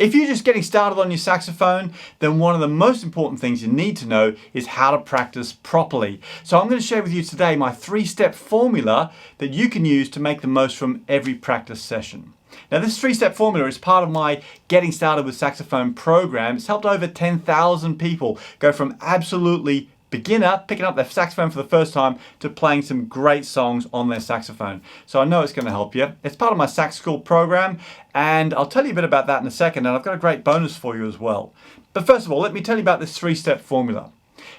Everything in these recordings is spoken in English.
If you're just getting started on your saxophone, then one of the most important things you need to know is how to practice properly. So I'm going to share with you today my 3-step formula that you can use to make the most from every practice session. Now this 3-step formula is part of my Getting Started with Saxophone program. It's helped over 10,000 people go from absolutely beginner, picking up their saxophone for the first time, to playing some great songs on their saxophone. So I know it's going to help you. It's part of my Sax School program, and I'll tell you a bit about that in a second, and I've got a great bonus for you as well. But first of all, let me tell you about this 3-step formula.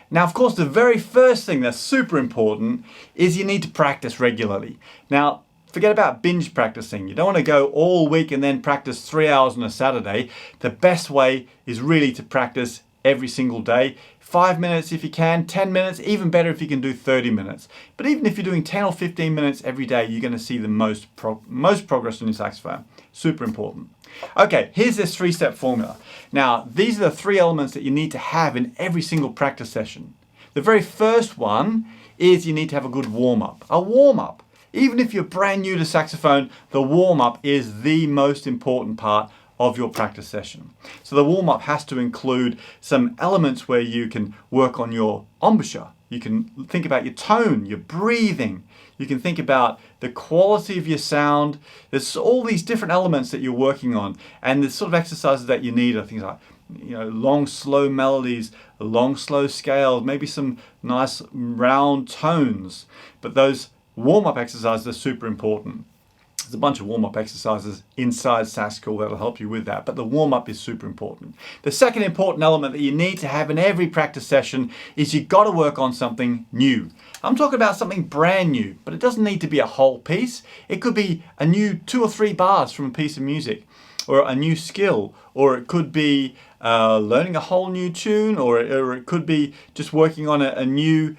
Now, of course, the very first thing that's super important is you need to practice regularly. Now, forget about binge practicing. You don't want to go all week and then practice 3 hours on a Saturday. The best way is really to practice every single day. 5 minutes if you can, 10 minutes, even better if you can do 30 minutes. But even if you're doing 10 or 15 minutes every day, you're going to see the most progress on your saxophone. Super important. Okay, here's this 3-step formula. Now, these are the 3 elements that you need to have in every single practice session. The very first one is you need to have a good warm-up. A warm-up. Even if you're brand new to saxophone, the warm-up is the most important part of your practice session. So the warm-up has to include some elements where you can work on your embouchure. You can think about your tone, your breathing. You can think about the quality of your sound. There's all these different elements that you're working on, and the sort of exercises that you need are things like, long, slow melodies, long, slow scales, maybe some nice round tones. But those warm-up exercises are super important. There's a bunch of warm-up exercises inside Sax School that'll help you with that, but the warm-up is super important. The second important element that you need to have in every practice session is you've got to work on something new. I'm talking about something brand new, but it doesn't need to be a whole piece. It could be a new 2 or 3 bars from a piece of music, or a new skill, or it could be learning a whole new tune, or it could be just working on a new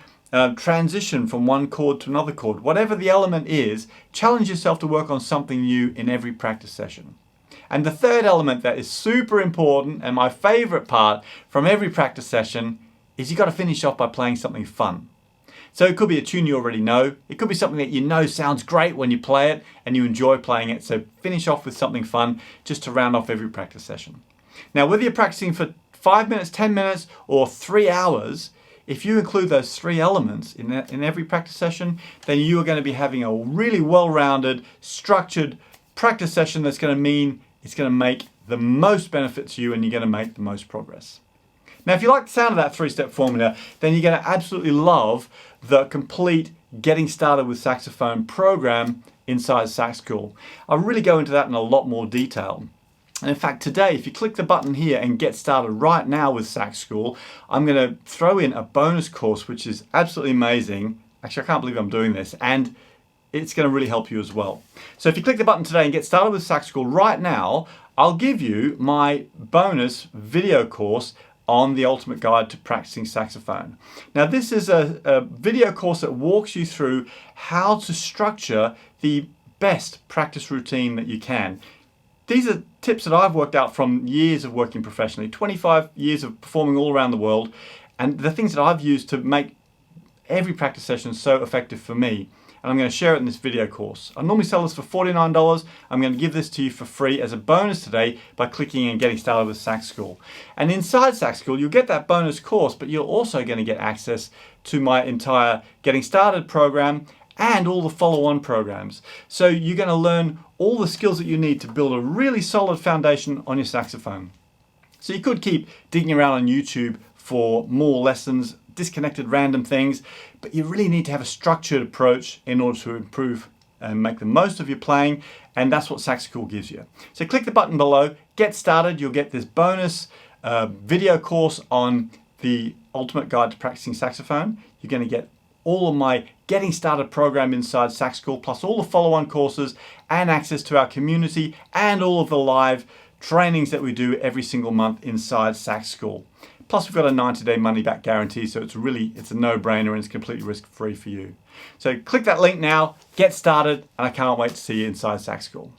transition from one chord to another chord. Whatever the element is, challenge yourself to work on something new in every practice session. And the third element that is super important, and my favorite part from every practice session, is you've got to finish off by playing something fun. So it could be a tune you already know. It could be something that you know sounds great when you play it and you enjoy playing it. So finish off with something fun just to round off every practice session. Now, whether you're practicing for 5 minutes, 10 minutes, or 3 hours, if you include those 3 elements in every practice session, then you are going to be having a really well-rounded, structured practice session that's going to mean it's going to make the most benefit to you and you're going to make the most progress. Now, if you like the sound of that 3-step formula, then you're going to absolutely love the complete Getting Started with Saxophone program inside Sax School. I'll really go into that in a lot more detail. And in fact, today, if you click the button here and get started right now with Sax School, I'm going to throw in a bonus course, which is absolutely amazing. Actually, I can't believe I'm doing this. And it's going to really help you as well. So if you click the button today and get started with Sax School right now, I'll give you my bonus video course on the ultimate guide to practicing saxophone. Now, this is a video course that walks you through how to structure the best practice routine that you can. These are tips that I've worked out from years of working professionally, 25 years of performing all around the world, and the things that I've used to make every practice session so effective for me. And I'm going to share it in this video course. I normally sell this for $49. I'm going to give this to you for free as a bonus today by clicking and getting started with Sax School. And inside Sax School, you'll get that bonus course, but you're also going to get access to my entire Getting Started program and all the follow-on programs. So you're going to learn all the skills that you need to build a really solid foundation on your saxophone. So you could keep digging around on YouTube for more lessons, disconnected random things, but you really need to have a structured approach in order to improve and make the most of your playing, and that's what Sax School gives you. So click the button below, get started. You'll get this bonus video course on the ultimate guide to practicing saxophone. You're going to get all of my Getting Started program inside Sax School, plus all the follow-on courses and access to our community and all of the live trainings that we do every single month inside Sax School. Plus we've got a 90-day money-back guarantee, so it's a no-brainer and it's completely risk-free for you. So click that link now, get started, and I can't wait to see you inside Sax School.